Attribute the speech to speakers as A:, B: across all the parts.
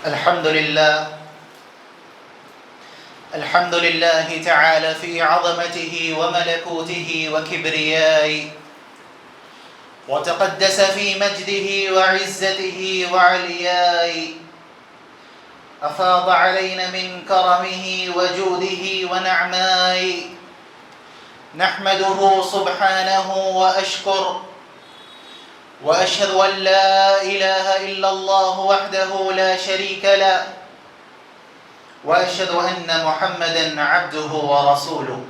A: الحمد لله تعالى في عظمته وملكوته وكبريائه، وتقدس في مجده وعزته وعليائه. أفاض علينا من كرمه وجوده ونعمائه، نحمده سبحانه وأشكر، وأشهد أن لا إله إلا الله وحده لا شريك له، وأشهد أن محمدًا عبده ورسوله،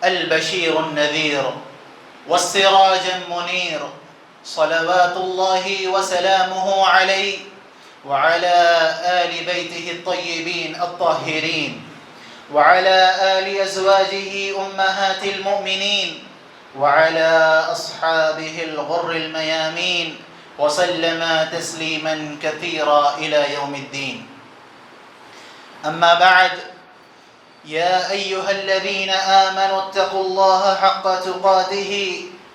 A: البشير النذير والسراج المنير، صلوات الله وسلامه عليه وعلى آل بيته الطيبين الطاهرين، وعلى آل أزواجه أمهات المؤمنين، وعلى أصحابه الغر الميامين، وسلم تسليما كثيرا إلى يوم الدين. أما بعد، يا أيها الذين آمنوا اتقوا الله حق تقاته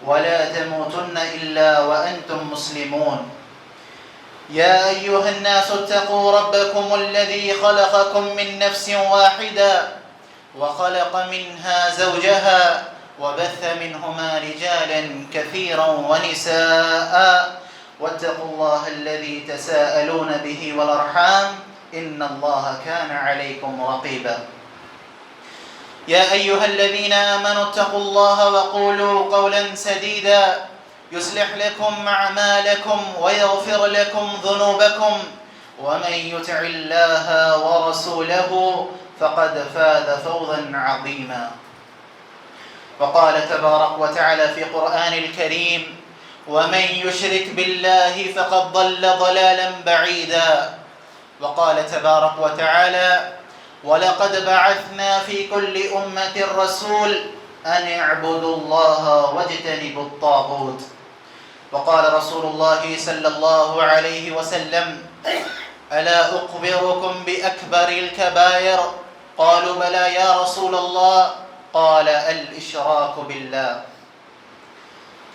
A: ولا تموتن إلا وأنتم مسلمون. يا أيها الناس اتقوا ربكم الذي خلقكم من نفس واحدة، وخلق منها زوجها، وبث منهما رجالا كثيرا ونساء، واتقوا الله الذي تساءلون به والأرحام، إن الله كان عليكم رقيبا. يا أيها الذين آمنوا اتقوا الله وقولوا قولا سديدا يصلح لكم أعمالكم ويغفر لكم ذنوبكم، ومن يطع الله ورسوله فقد فاز فوزا عظيما. وقال تبارك وتعالى في قرآن الكريم: ومن يشرك بالله فقد ضل ضلالا بعيدا. وقال تبارك وتعالى: ولقد بعثنا في كل أمة رسول أن اعبدوا الله واجتنبوا الطاغوت. وقال رسول الله صلى الله عليه وسلم: ألا أخبركم بأكبر الكبائر؟ قالوا: بلى يا رسول الله. قال: الإشراك بالله.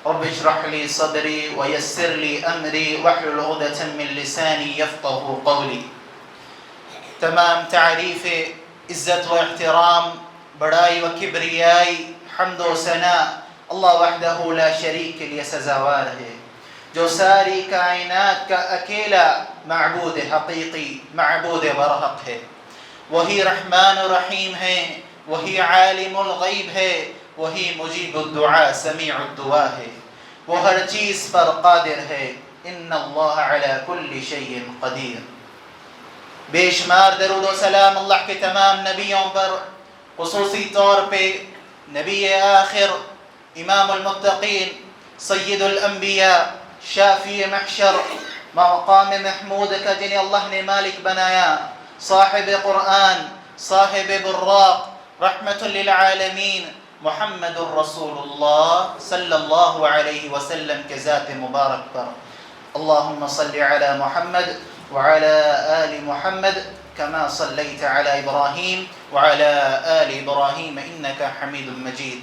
A: رب اشرح لي صدري ويسر لي أمري واحلل عقدة من لساني يفقه قولی. تمام تعریف عزت و احترام، بڑائی و کبریائی، حمد و ثنا اللہ وحدہ لا شریک کے لیے سزاوار ہے، جو ساری کائنات کا اکیلا معبود حقیقی، معبود برحق ہے. وہی رحمان و رحیم ہے، وہی عالم الغیب ہے، وہی مجیب الدعاء سمیع الدعاء ہے، وہ ہر چیز پر قادر ہے. ان اللہ علی کل شیء قدیر. بے شمار درود و سلام اللہ کے تمام نبیوں پر، خصوصی طور پہ نبی آخر، امام المتقین، سید الانبیاء، شافی محشر، مقام محمود کا جنہیں اللہ نے مالک بنایا، صاحب قرآن، صاحب براق، رحمت للعالمین، محمد الرسول اللہ صلی اللہ علیہ وسلم کے ذات مبارک پر اللہم صلی علی محمد وعلى آل محمد كما صليت على إبراهيم وعلى آل إبراهيم إنك حميد مجيد.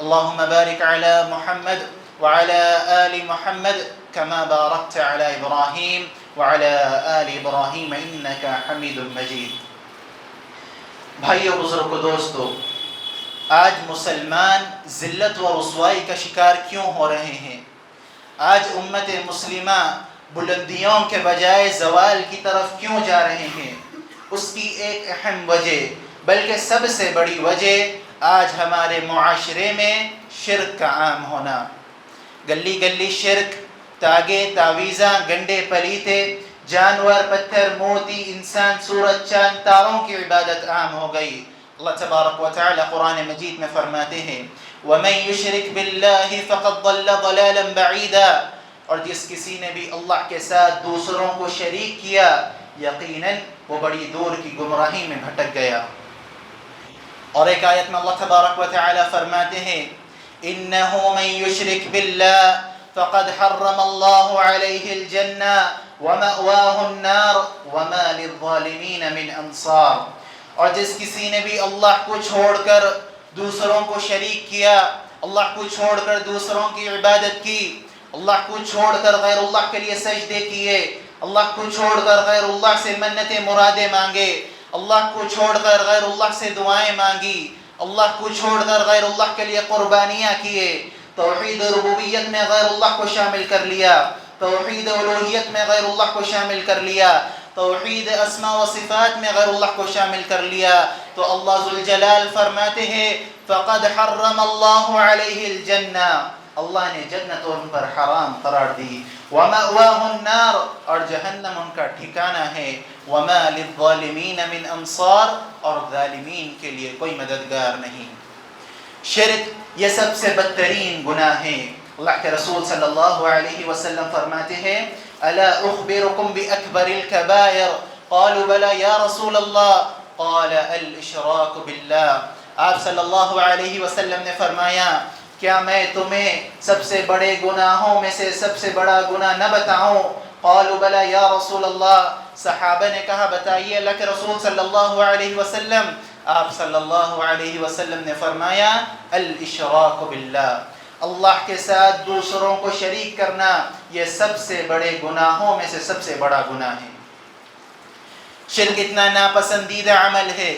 A: اللهم بارك على محمد وعلى آل محمد كما باركت على إبراهيم وعلى آل إبراهيم إنك حميد مجيد. بھائیو، بزرگ و دوستو، آج مسلمان ذلت و رسوائی کا شکار کیوں ہو رہے ہیں؟ آج امت مسلمہ بلندیوں کے بجائے زوال کی طرف کیوں جا رہے ہیں؟ اس کی ایک اہم وجہ، بلکہ سب سے بڑی وجہ، آج ہمارے معاشرے میں شرک کا عام ہونا. گلی گلی شرک، تاگے، تعویذاں، گنڈے پلیتے، جانور، پتھر، موتی، انسان، سورج، چاند، تاروں کی عبادت عام ہو گئی. اللہ تبارک و تعالی قرآن مجید میں فرماتے ہیں: وَمَن يُشْرِكْ بِاللَّهِ فَقَدْ ضَلَّ ضَلَالًا بَعِيدًا. اور جس کسی نے بھی اللہ کے ساتھ دوسروں کو شریک کیا، یقیناً وہ بڑی دور کی گمراہی میں بھٹک گیا. اور ایک آیت میں اللہ تبارک و تعالی فرماتے ہیں: إِنَّهُ مَن يُشْرِكْ بِاللَّهِ فَقَدْ حَرَّمَ اللَّهُ عَلَيْهِ الْجَنَّةَ وَمَأْوَاهُ النَّارُ وَمَا لِلظَّالِمِينَ مِنْ أَنصَارٍ. اور جس کسی نے بھی اللہ کو چھوڑ کر دوسروں کو شریک کیا، اللہ کو چھوڑ کر دوسروں کی عبادت کی، اللہ کو چھوڑ کر غیر اللہ کے لیے سجدے کیے، اللہ کو چھوڑ کر غیر اللہ سے منتیں مرادیں مانگے، اللہ کو چھوڑ کر غیر اللہ سے دعائیں مانگی، اللہ کو چھوڑ کر غیر اللہ کے لیے قربانیاں کیے، توحید ربوبیت میں غیر اللہ کو شامل کر لیا، توحید الوہیت میں غیر اللہ کو شامل کر لیا، توحید اسماء و صفات میں غیر اللہ کو شامل کر لیا، تو اللہ ذوالجلال فرماتے ہیں فقد حرم اللہ علیہ الجنہ، اللہ نے جنت ان پر حرام قرار دی، ومأواہ النار، اور جہنم ان کا ٹھکانہ ہے، وما للظالمین من انصار، اور ظالمین کے لیے کوئی مددگار نہیں۔ شرک یہ سب سے بدترین گناہ ہے۔ اللہ کے رسول صلی اللہ علیہ وسلم فرماتے ہیں الا اخبرکم باکبر الکبائر قالوا بلى یا رسول اللہ قال الاشراک باللہ، آپ صلی اللہ علیہ وسلم نے فرمایا کیا میں تمہیں سب سے بڑے گناہوں میں سے سب سے بڑا گناہ نہ بتاؤں؟ قالوا بلى یا رسول اللہ، صحابہ نے کہا بتائیے اللہ کے رسول صلی اللہ علیہ وسلم، آپ صلی اللہ علیہ وسلم نے فرمایا الاشراک باللہ، اللہ کے ساتھ دوسروں کو شریک کرنا یہ سب سے بڑے گناہوں میں سے سب سے بڑا گناہ ہے۔ شرک اتنا ناپسندیدہ عمل ہے،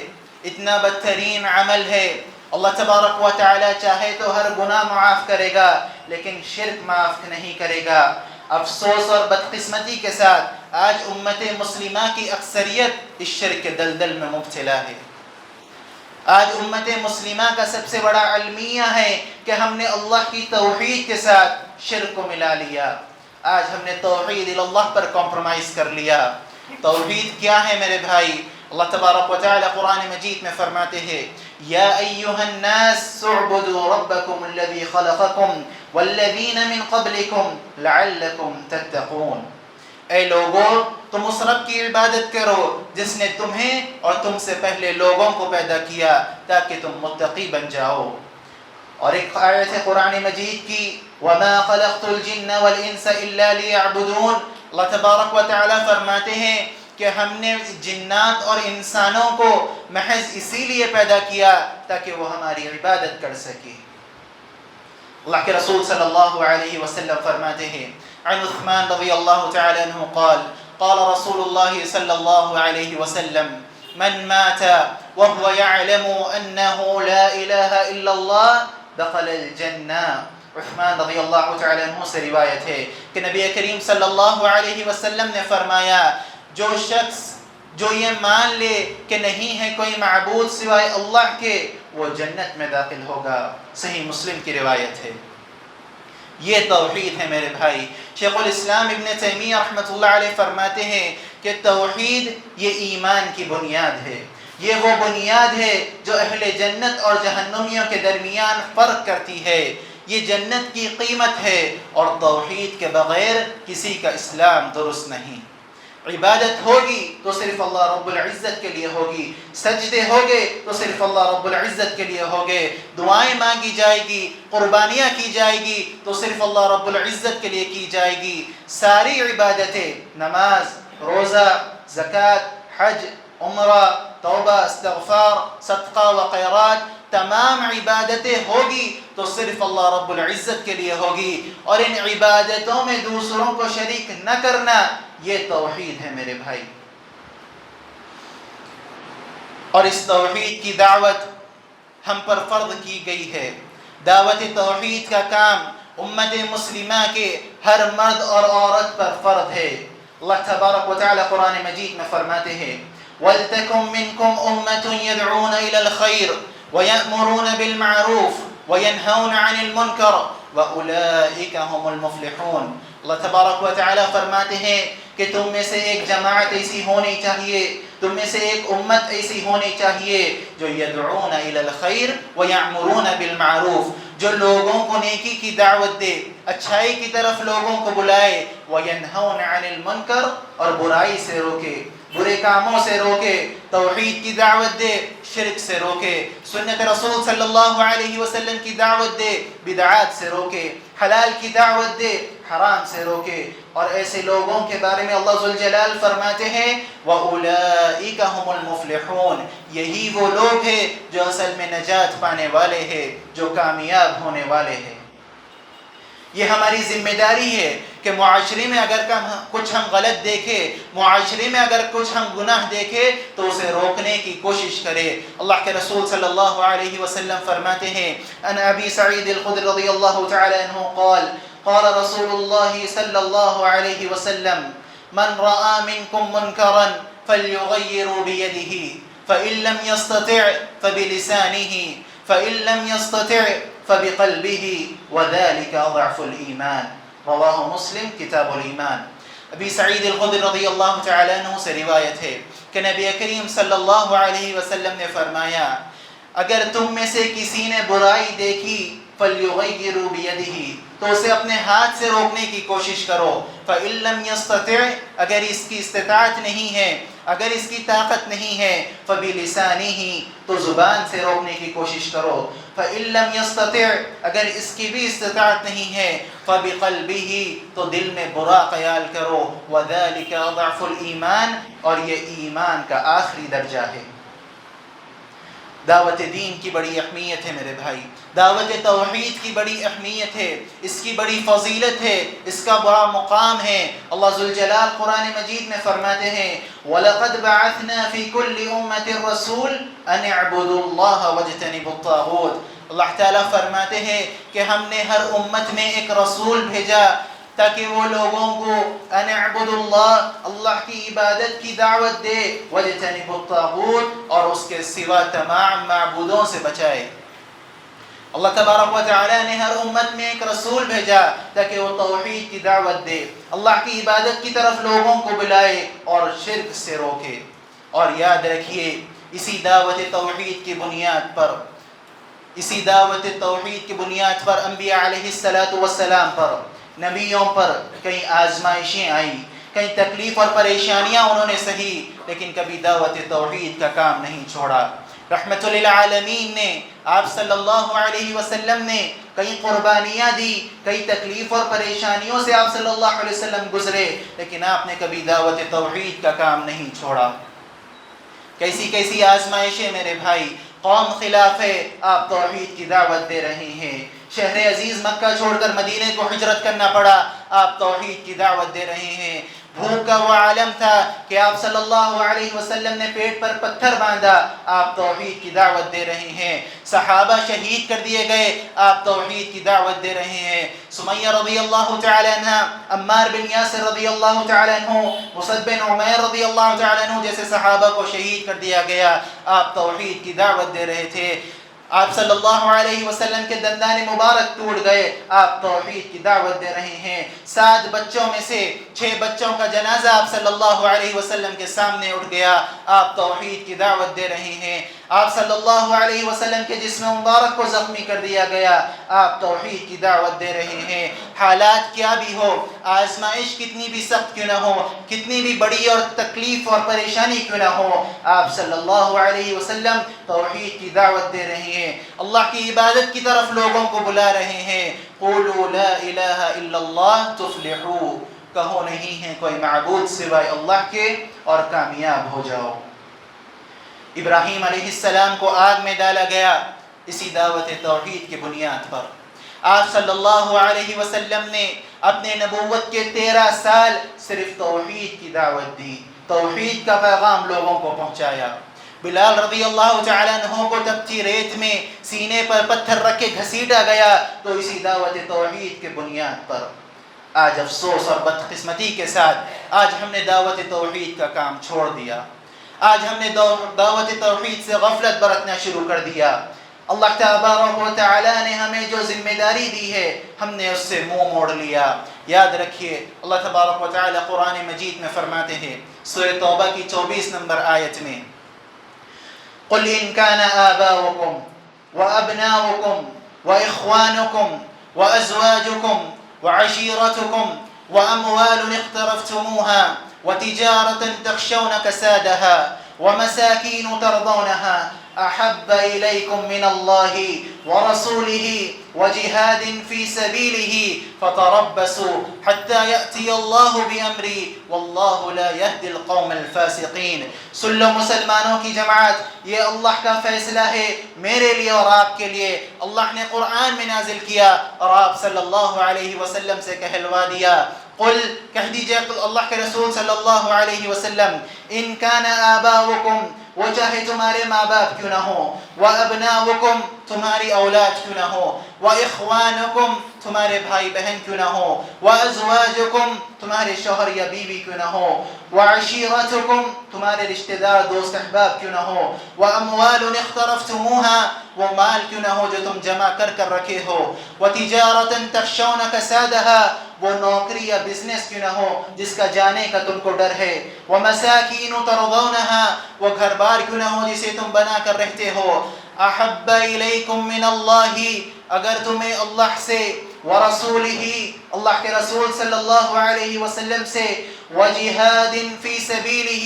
A: اتنا بدترین عمل ہے، اللہ تبارک و تعالی چاہے تو ہر گناہ معاف کرے گا لیکن شرک معاف نہیں کرے گا۔ افسوس اور بدقسمتی کے ساتھ آج امت مسلمہ کی اکثریت اس شرک کے دلدل میں مبتلا ہے۔ آج امت مسلمہ کا سب سے بڑا المیہ ہے کہ ہم نے اللہ کی توحید کے ساتھ شرک کو ملا لیا، آج ہم نے توحید اللہ پر کمپرومائز کر لیا۔ توحید کیا ہے میرے بھائی؟ اللہ تبارک و تعالی قرآن مجید میں فرماتے ہیں یا ایہا الناس اعبدوا ربکم الذی خلقکم والذین من قبلکم لعلکم تتقون، اے لوگوں تم اس رب کی عبادت کرو جس نے تمہیں اور تم سے پہلے لوگوں کو پیدا کیا تاکہ تم متقی بن جاؤ۔ اور ایک آیت ہے قرآن مجید کی وَمَا خَلَقْتُ الْجِنَّ وَالْإِنسَ إِلَّا لِيَعْبُدُونَ، اللہ تبارک و تعالی فرماتے ہیں کہ ہم نے جنات اور انسانوں کو محض اسی لیے پیدا کیا تاکہ وہ ہماری عبادت کر سکے۔ اللہ کے رسول صلی اللہ علیہ وسلم فرماتے ہیں عن عثمان رضی اللہ تعالی عنہ قال قال رسول اللہ صلی اللہ علیہ وسلم من مات وهو يعلم انه لا الہ الا اللہ دخل الجنہ۔ عثمان رضی اللہ تعالی عنہ سے روایت ہے کہ نبی کریم صلی اللہ علیہ وسلم نے فرمایا جو شخص جو یہ مان لے کہ نہیں ہے کوئی معبود سوائے اللہ کے وہ جنت میں داخل ہوگا۔ صحیح مسلم کی روایت ہے۔ یہ توحید ہے میرے بھائی۔ شیخ الاسلام ابن تیمیہ رحمۃ اللہ علیہ فرماتے ہیں کہ توحید یہ ایمان کی بنیاد ہے، یہ وہ بنیاد ہے جو اہل جنت اور جہنمیوں کے درمیان فرق کرتی ہے، یہ جنت کی قیمت ہے، اور توحید کے بغیر کسی کا اسلام درست نہیں۔ عبادت ہوگی تو صرف اللہ رب العزت کے لیے ہوگی، سجدے ہوگے تو صرف اللہ رب العزت کے لیے ہوگے، دعائیں مانگی جائے گی، قربانیاں کی جائے گی تو صرف اللہ رب العزت کے لیے کی جائے گی۔ ساری عبادتیں نماز، روزہ، زکوٰۃ، حج، عمرہ، توبہ، استغفار، صدقہ و خیرات، تمام عبادتیں ہوگی تو صرف اللہ رب العزت کے لیے ہوگی، اور ان عبادتوں میں دوسروں کو شریک نہ کرنا یہ توحید ہے میرے بھائی۔ اور اس توحید کی دعوت ہم پر فرض کی گئی ہے۔ دعوت توحید کا کام امت مسلمہ کے ہر مرد اور عورت پر فرض ہے۔ اللہ تبارک و تعالی قرآن مجید میں فرماتے ہیں وَلْتَكُمْ مِنْكُمْ أُمَّةٌ يَدْعُونَ إِلَى الْخَيْرِ وَيَأْمُرُونَ بِالْمَعْرُوفِ وَيَنْهَوْنَ عَنِ الْمُنْكَرِ وَأُولَئِكَ هُمُ الْمُفْلِحُونَ۔ اللہ تبارک و تعالی فرماتے ہیں کہ تم میں سے ایک جماعت ایسی ہونی چاہیے، تم میں سے ایک امت ایسی ہونی چاہیے جو یدعون الی الخیر ویأمرون بالمعروف، جو لوگوں کو نیکی کی دعوت دے، اچھائی کی طرف لوگوں کو بلائے، وینہون عن المنکر، اور برائی سے روکے، برے کاموں سے روکے، توحید کی دعوت دے، شرک سے روکے، سنت رسول صلی اللہ علیہ وسلم کی دعوت دے، بدعات سے روکے، حلال کی دعوت دے، حرام سے روکے۔ اور ایسے لوگوں کے بارے میں اللہ ذوالجلال فرماتے ہیں وَأُولَئِكَ هُمُ الْمُفْلِحُونَ، یہی وہ لوگ ہیں جو اصل میں نجات پانے والے ہیں، جو کامیاب ہونے والے ہیں۔ یہ ہماری ذمہ داری ہے کہ معاشرے میں اگر کچھ ہم غلط دیکھیں، معاشرے میں اگر کچھ ہم گناہ دیکھیں تو اسے روکنے کی کوشش کرے۔ اللہ کے رسول صلی اللہ علیہ وسلم فرماتے ہیں، ان ابی سعید الخدری رضی اللہ تعالی عنہ قال قال رسول اللہ صلی اللہ علیہ وسلم من رأى منكم منكرا فليغير بيده فإن لم يستطع فبلسانه فإن لم يستطع فبقلبه وذلك أضعف الإيمان۔ رواہ مسلم کتاب الایمان۔ ابی سعید الخدری رضی اللہ تعالی عنہ سے روایت ہے کہ نبی کریم صلی اللہ علیہ وسلم نے فرمایا، اگر تم میں سے کسی نے برائی دیکھی فَلْيُغَيِّرُ بِيَدِهِ تو اسے اپنے ہاتھ سے روکنے کی کوشش کرو، فَإِن لَمْ يَسْتَطِعْ اگر اس کی استطاعت نہیں ہے، اگر اس کی طاقت نہیں ہے، فَبِلِسَانِهِ تو زبان سے روکنے کی کوشش کرو، فَإِن لَمْ يَسْتَطِعْ اگر اس کی بھی استطاعت نہیں ہے، فَبِقَلْبِهِ تو دل میں برا خیال کرو، وَذَلِكَ أَضْعَفُ الْإِيمَانِ اور یہ ایمان کا آخری درجہ ہے۔ دعوت دین کی بڑی اہمیت ہے میرے بھائی، دعوت توحید کی بڑی اہمیت ہے، اس کی بڑی فضیلت ہے، اس کا بڑا مقام ہے۔ اللہ ذوالجلال قرآن مجید میں فرماتے ہیں وَلَقَدْ بَعَثْنَا فِي كُلِّ أُمَّةٍ رَسُولٍ أَنِ اعْبُدُوا اللَّهَ وَاجْتَنِبُوا الطَّاغُوتَ۔ اللہ تعالیٰ فرماتے ہیں کہ ہم نے ہر امت میں ایک رسول بھیجا تاکہ وہ لوگوں کو ان اعبدوا اللہ، اللہ کی عبادت کی دعوت دے، وَاجْتَنِبُوا الطَّاغُوتَ اور اس کے سوا تمام معبودوں سے بچائے۔ اللہ تبارک و تعالی نے ہر امت میں ایک رسول بھیجا تاکہ وہ توحید کی دعوت دے، اللہ کی عبادت کی طرف لوگوں کو بلائے اور شرک سے روکے۔ اور یاد رکھیے اسی دعوت توحید کی بنیاد پر، اسی دعوت توحید کی بنیاد پر انبیاء علیہ السلام پر، نبیوں پر کئی آزمائشیں آئیں، کئی تکلیف اور پریشانیاں انہوں نے سہی، لیکن کبھی دعوت توحید کا کام نہیں چھوڑا۔ رحمت للعالمین نے، آپ صلی اللہ علیہ وسلم نے کئی قربانیاں دی، کئی تکلیف اور پریشانیوں سے آپ صلی اللہ علیہ وسلم گزرے، لیکن آپ نے کبھی دعوت توحید کا کام نہیں چھوڑا۔ کیسی کیسی آزمائشیں میرے بھائی، قوم خلاف ہے، آپ توحید کی دعوت دے رہے ہیں، شہر عزیز مکہ چھوڑ کر مدینے کو ہجرت کرنا پڑا، آپ توحید کی دعوت دے رہے ہیں۔ بھوک کا وہ عالم تھا کہ آپ صلی اللہ علیہ وسلم نے پیٹ پر پتھر باندھا، آپ توحید کی دعوت دے رہے ہیں۔ صحابہ شہید کر دیے گئے، آپ توحید کی دعوت دے رہے ہیں۔ سمیہ رضی اللہ تعالی عنہ، عمار بن یاسر رضی اللہ تعالی عنہ، مصعب بن عمیر رضی اللہ تعالی عنہ جیسے صحابہ کو شہید کر دیا گیا، آپ توحید کی دعوت دے رہے تھے۔ آپ صلی اللہ علیہ وسلم کے دندان مبارک ٹوٹ گئے، آپ توحید کی دعوت دے رہے ہیں۔ 7 بچوں میں سے 6 بچوں کا جنازہ آپ صلی اللہ علیہ وسلم کے سامنے اٹھ گیا، آپ توحید کی دعوت دے رہے ہیں۔ آپ صلی اللہ علیہ وسلم کے جسم مبارک کو زخمی کر دیا گیا، آپ توحید کی دعوت دے رہے ہیں۔ حالات کیا بھی ہو، آزمائش کتنی بھی سخت کیوں نہ ہو، کتنی بھی بڑی اور تکلیف اور پریشانی کیوں نہ ہو، آپ صلی اللہ علیہ وسلم توحید کی دعوت دے رہے ہیں، اللہ کی عبادت کی طرف لوگوں کو بلا رہے ہیں۔ قولوا لا الہ الا اللہ تفلحوا، کہو نہیں ہے کوئی معبود سوائے اللہ کے اور کامیاب ہو جاؤ۔ ابراہیم علیہ السلام کو آگ میں ڈالا گیا اسی دعوت توحید کی بنیاد پر۔ آپ صلی اللہ علیہ وسلم نے اپنے نبوت کے 13 سال صرف توحید کی دعوت دی، توحید کا پیغام لوگوں کو پہنچایا۔ بلال رضی اللہ تعالی عنہ کو تپتی ریت میں سینے پر پتھر رکھ کے گھسیٹا گیا تو اسی دعوت توحید کے بنیاد پر۔ آج افسوس اور بدقسمتی کے ساتھ آج ہم نے دعوت توحید کا کام چھوڑ دیا، آج ہم نے دعوت توحید سے غفلت برتنا شروع کر دیا۔ اللہ تبارک و تعالی نے ہمیں جو ذمہ داری دی ہے ہم نے اس سے منہ موڑ لیا۔ یاد رکھیے اللہ تبارک و تعالی قرآن مجید میں فرماتے ہیں سورہ توبہ کی 24 نمبر آیت میں، قل ان كان آباؤكم وأبناؤكم وإخوانكم وأزواجكم وعشيرتكم وأموال اقترفتموها وتجارة تخشون كسادها ومساكين ترضونها أحب إليكم من الله ورسوله وجهاد في سبيله فتربصوا حتى يأتي الله بأمري والله لا يهدي القوم الفاسقين۔ سن لو مسلمانوں کی جماعت، یہ اللہ کا فیصلہ ہے میرے لیے اور آپ کے لیے۔ اللہ نے قرآن میں نازل کیا اور آپ صلی اللہ علیہ وسلم سے کہلوا دیا قل کہہ دیجئے اللہ کے رسول صلی اللہ علیہ وسلم ان کان آباؤکم وہ چاہے تمہارے ماں باپ کیوں نہ ہوں، وَأَبْنَاؤُكُمْ تمہاری اولاد کیوں نہ ہو، وَإِخْوَانُكُمْ تمہارے بھائی بہن کیوں نہ ہو، وَأَزْوَاجُكُمْ تمہارے شوہر یا بیوی کیوں نہ ہو، وَعَشِيرَتُكُمْ تمہارے رشتہ دار دوست احباب کیوں نہ ہو، وَأَمْوَالٌ اقْتَرَفْتُمُوهَا وہ مال کیوں نہ ہو جو تم جمع کر رکھے ہو، وَتِجَارَةً تَخْشَوْنَ كَسَادَهَا وہ نوکری یا بزنس کیوں نہ ہو جس کا جانے کا تم کو ڈر ہے، وَمَسَاكِينُ تَرْضَوْنَهَا وہ گھر بار کیوں نہ ہو جسے تم بنا کر رہتے ہو، احب الیکم من اللہ اگر تمہیں اللہ سے، ورسولہ اللہ کے رسول صلی اللہ علیہ وسلم سے، وجہاد فی سبیلہ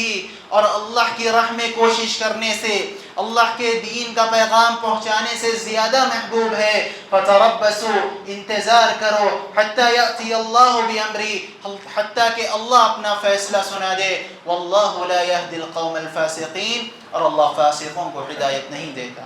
A: اور اللہ کی راہ میں کوشش کرنے سے، اللہ کے دین کا پیغام پہنچانے سے زیادہ محبوب ہے، فتربصوا انتظار کرو حتی یأتی اللہ بامری حتیٰ کہ اللہ اپنا فیصلہ سنا دے، واللہ لا یہدی القوم الفاسقین اور اللہ فاسقوں کو ہدایت نہیں دیتا۔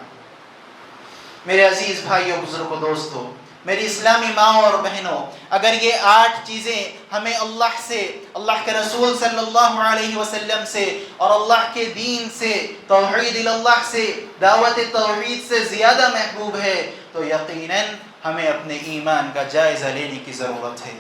A: میرے عزیز بھائیوں، بزرگوں، دوستوں، میری اسلامی ماں اور بہنوں، اگر یہ 8 چیزیں ہمیں اللہ سے، اللہ کے رسول صلی اللہ علیہ وسلم سے اور اللہ کے دین سے، توحید اللہ سے، دعوت توحید سے زیادہ محبوب ہے تو یقیناً ہمیں اپنے ایمان کا جائزہ لینے کی ضرورت ہے،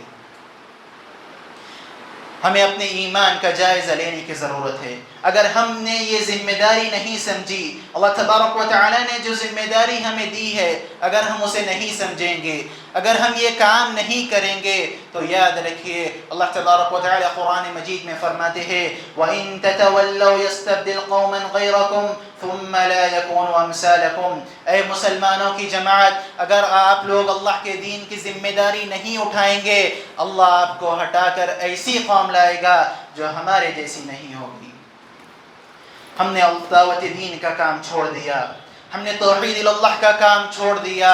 A: ہمیں اپنے ایمان کا جائزہ لینے کی ضرورت ہے۔ اگر ہم نے یہ ذمہ داری نہیں سمجھی، اللہ تبارک و تعالی نے جو ذمہ داری ہمیں دی ہے، اگر ہم اسے نہیں سمجھیں گے، اگر ہم یہ کام نہیں کریں گے تو یاد رکھیے اللہ تبارک و تعالی قرآن مجید میں فرماتے ہیں وَإِن تَتَوَلَّوْا يَسْتَبْدِلْ قَوْمًا غَيْرَكُمْ ثُمَّ لَا يَكُونُوا أَمْثَالَكُمْ اے مسلمانوں کی جماعت، اگر آپ لوگ اللہ کے دین کی ذمہ داری نہیں اٹھائیں گے، اللہ آپ کو ہٹا کر ایسی قوم لائے گا جو ہمارے جیسی نہیں ہوگی۔ ہم نے دعوت دین کا کام چھوڑ دیا، ہم نے توحید اللہ کا کام چھوڑ دیا۔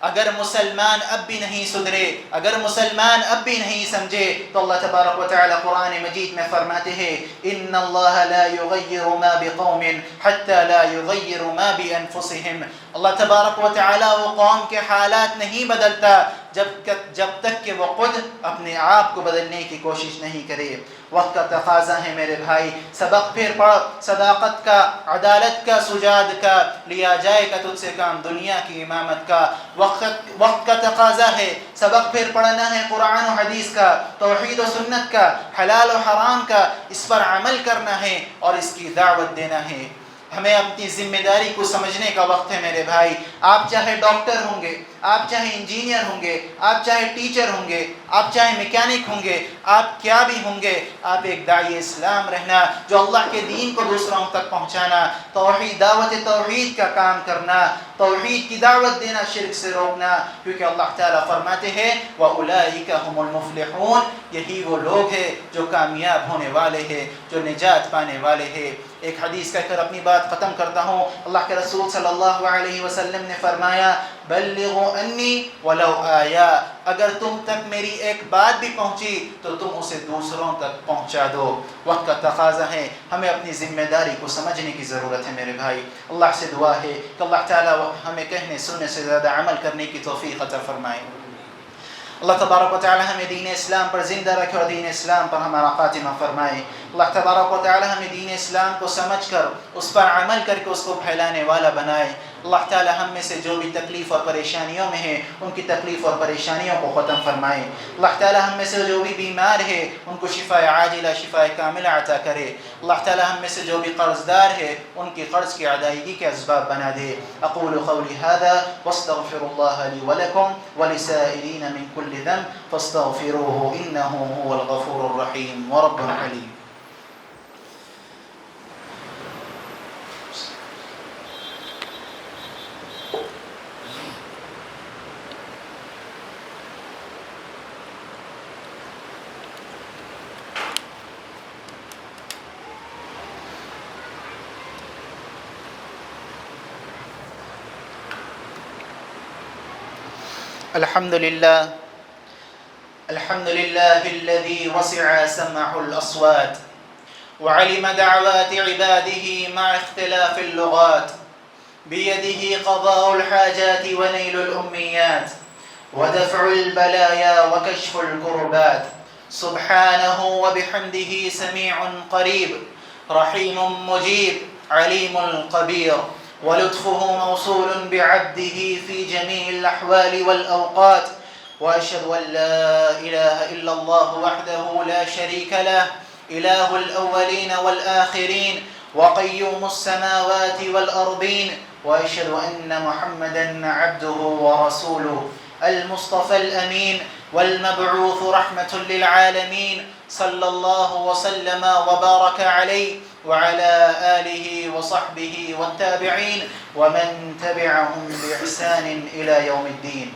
A: اگر مسلمان اب بھی نہیں سدھرے، اگر مسلمان اب بھی نہیں سمجھے تو اللہ تبارک و تعالی قرآن مجید میں فرماتے ہیں ان اللہ لا یغیر ما بقوم حتی لا یغیر ما بانفسهم اللہ تبارک و تعالی وہ قوم کے حالات نہیں بدلتا جب تک کہ وہ خود اپنے آپ کو بدلنے کی کوشش نہیں کرے۔ وقت کا تقاضا ہے میرے بھائی، سبق پھر پڑھ، صداقت کا، عدالت کا، سجاد کا، لیا جائے گا تجھ سے کام دنیا کی امامت کا۔ وقت کا تقاضا ہے، سبق پھر پڑھنا ہے قرآن و حدیث کا، توحید و سنت کا، حلال و حرام کا، اس پر عمل کرنا ہے اور اس کی دعوت دینا ہے۔ ہمیں اپنی ذمہ داری کو سمجھنے کا وقت ہے میرے بھائی۔ آپ چاہے ڈاکٹر ہوں گے، آپ چاہے انجینئر ہوں گے، آپ چاہے ٹیچر ہوں گے، آپ چاہے میکینک ہوں گے، آپ کیا بھی ہوں گے، آپ ایک داعی اسلام رہنا جو اللہ کے دین کو دوسروں تک پہنچانا، توحید، دعوت توحید کا کام کرنا، توحید کی دعوت دینا، شرک سے روکنا، کیونکہ اللہ تعالیٰ فرماتے ہیں وَأُولَئِكَ هُمُ الْمُفْلِحُونَ یہی وہ لوگ ہیں جو کامیاب ہونے والے ہیں، جو نجات پانے والے ہیں۔ ایک حدیث کہہ کر اپنی بات ختم کرتا ہوں۔ اللہ کے رسول صلی اللہ علیہ وسلم نے فرمایا بلغوا انی ولو آیا اگر تم تک میری ایک بات بھی پہنچی تو تم اسے دوسروں تک پہنچا دو۔ وقت کا تقاضا ہے، ہمیں اپنی ذمہ داری کو سمجھنے کی ضرورت ہے میرے بھائی۔ اللہ سے دعا ہے کہ اللہ تعالیٰ ہمیں کہنے سننے سے زیادہ عمل کرنے کی توفیق عطا فرمائے۔ اللہ تبارک و تعالی ہمیں دین اسلام پر زندہ رکھے اور دین اسلام پر ہمارا خاتمہ فرمائے۔ اللہ تبارک و تعالی ہمیں دین اسلام کو سمجھ کر اس پر عمل کر کے اس کو پھیلانے والا بنائے۔ اللہ تعالی ہم میں سے جو بھی تکلیف اور پریشانیوں میں ہیں ان کی تکلیف اور پریشانیوں کو ختم فرمائے۔ اللہ تعالی ہم میں سے جو بھی بیمار ہے ان کو شفاء عاجلہ شفاء کاملہ عطا کرے۔ اللہ تعالی ہم میں سے جو بھی قرض دار ہے ان کی قرض کی ادائیگی کے اسباب بنا دے۔ اقول قولی هذا واستغفر الله لي ولكم ولسائرین من كل ذنب فاستغفروه انه هو الغفور الرحیم ورب علیم۔ الحمد لله الذي وسع سمعه الأصوات وعلم دعوات عباده مع اختلاف اللغات بيده قضاء الحاجات ونيل الأمنيات ودفع البلايا وكشف الكربات سبحانه وبحمده سميع قريب، رحيم مجيب، عليم قبير. ولطفه موصول بعبده في جميع الأحوال والأوقات. وأشهد أن لا إله إلا الله وحده لا شريك له، إله الأولين والآخرين، وقيوم السماوات والأرضين. وأشهد أن محمدًا عبده ورسوله، المصطفى الأمين، والمبعوث رحمة للعالمين، صلى الله وسلم وبارك عليه وعلى آله وصحبه والتابعين ومن تبعهم بإحسان إلى يوم الدين.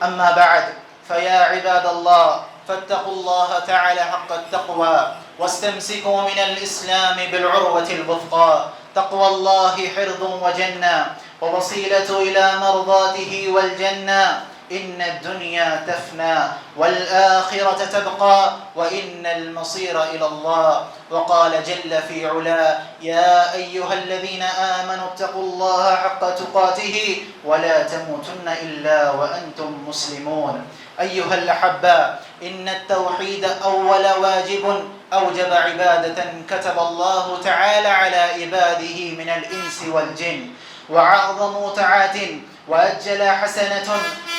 A: أما بعد، فيا عباد الله، فاتقوا الله تعالى حق التقوى، واستمسكوا من الإسلام بالعروة الوثقى. تقوى الله حرز وجنة، ووسيلة إلى مرضاته والجنة. إن الدنيا تفنى والآخرة تبقى، وإن المصير إلى الله. وقال جل في علاه: يا أيها الذين آمنوا اتقوا الله حق تقاته ولا تموتن إلا وأنتم مسلمون. أيها الأحباء، إن التوحيد أول واجب أوجب عبادة كتب الله تعالى على عباده من الإنس والجن، وأعظم طاعة وأجل حسنة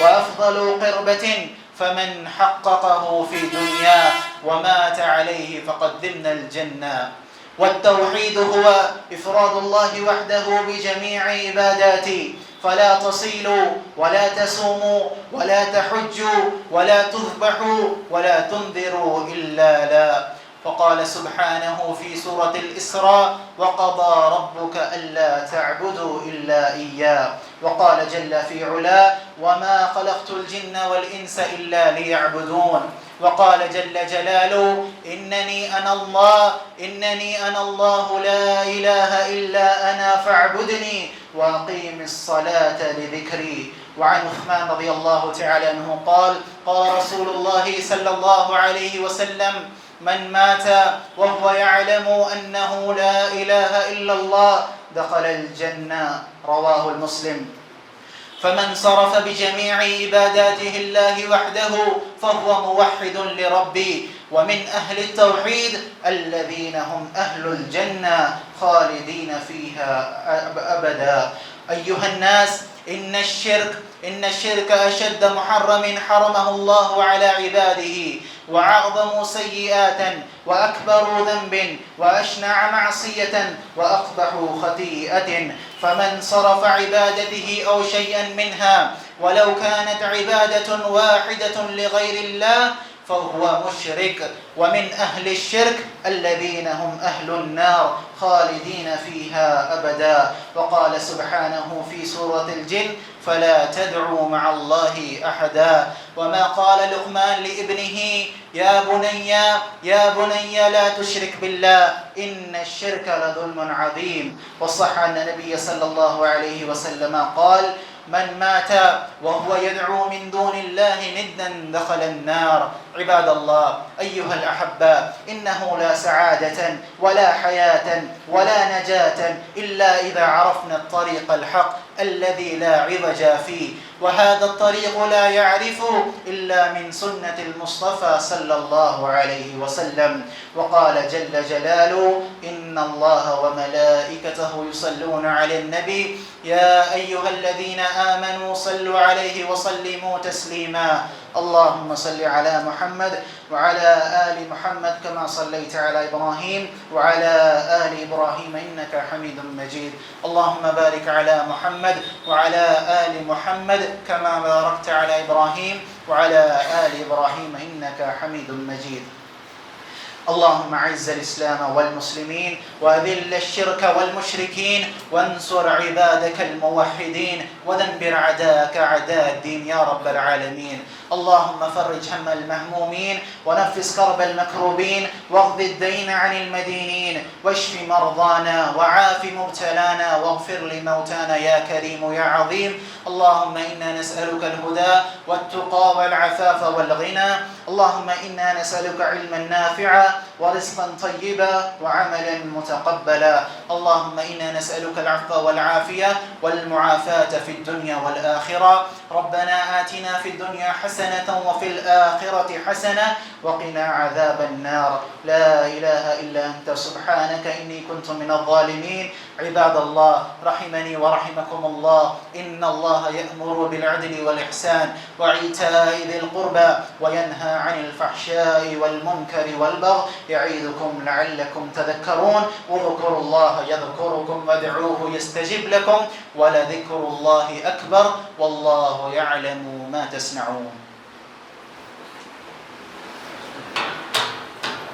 A: وأفضل قربة، فمن حققه في دنياه ومات عليه فقد ضمن الجنة. والتوحيد هو إفراد الله وحده بجميع عباداته، فلا تصيلوا ولا تصوموا ولا تحجوا ولا تذبحوا ولا تنذروا إلا لا. فقال سبحانه في سورة الإسراء: وقضى ربك ألا تعبدوا إلا إياه. وقال جل في علاه: وما خلقت الجن والإنس إلا ليعبدون. وقال جل جلاله: إنني أنا الله لا إله إلا أنا فاعبدني وأقيم الصلاة لذكري. وعن عثمان رضي الله تعالى عنه قال: قال رسول الله صلى الله عليه وسلم: من مات وهو يعلم أنه لا إله إلا الله دخل الجنة. رواه المسلم. فمن صرف بجميع عباداته الله وحده فهو موحد لربي، ومن أهل التوحيد الذين هم أهل الجنة خالدين فيها أبدا. أيها الناس، إن الشرك أشد محرم حرمه الله على عباده، وأعظم سيئات، وأكبر ذنب، وأشنع معصية، وأقبح خطيئة. فمن صرف عبادته أو شيئا منها ولو كانت عبادة واحدة لغير الله فهو مشرك، ومن أهل الشرك الذين هم أهل النار خالدين فيها أبدا. وقال سبحانه في سورة الجن: فلا تدعوا مع الله أحدا. وما قال لقمان لابنه: يا بني لا تشرك بالله إن الشرك لظلم عظيم. وصح أن النبي صلى الله عليه وسلم قال: من مات وهو يدعو من دون الله ندا دخل النار. عباد الله، أيها الأحباء، إنه لا سعادة ولا حياة ولا نجاة إلا إذا عرفنا الطريق الحق الذي لا عوج فيه، وهذا الطريق لا يعرف إلا من سنة المصطفى صلى الله عليه وسلم. وقال جل جلاله: إن الله وملائكته يصلون على النبي يا أيها الذين آمنوا صلوا عليه وسلموا تسليما. اللهم صل على محمد وعلى آل محمد كما صليت على إبراهيم وعلى آل إبراهيم إنك حميد مجيد. اللهم بارك على محمد وعلى آل محمد كما باركت على إبراهيم وعلى آل إبراهيم إنك حميد مجيد. اللهم أعز الإسلام والمسلمين، وأذل الشرك والمشركين، وانصر عبادك الموحدين، ودمر أعداءك أعداء الدين يا رب العالمين. اللهم فرج هم المهمومين، ونفس كرب المكروبين، واقض الدين عن المدينين، واشف مرضانا، وعاف مبتلانا، واغفر لموتانا يا كريم يا عظيم. اللهم إنا نسألك الهدى والتقى والعفاف والغنى. اللهم إنا نسألك علما نافعا ورزقا طيبا وعملا متقبلا. اللهم إنا نسألك العفو والعافية والمعافاة في الدنيا والآخرة. ربنا آتنا في الدنيا حسنة وفي الآخرة حسنة وقنا عذاب النار. لا إله إلا أنت سبحانك إني كنت من الظالمين. عباد الله رحمني ورحمكم الله، إن الله يأمر بالعدل والإحسان وإيتاء ذي القربى وينهى عن الفحشاء والمنكر والبغي يعظكم لعلكم تذكرون. واذكروا الله يذكركم وادعوه يستجب لكم ولذكر الله أكبر والله يعلم ما تصنعون.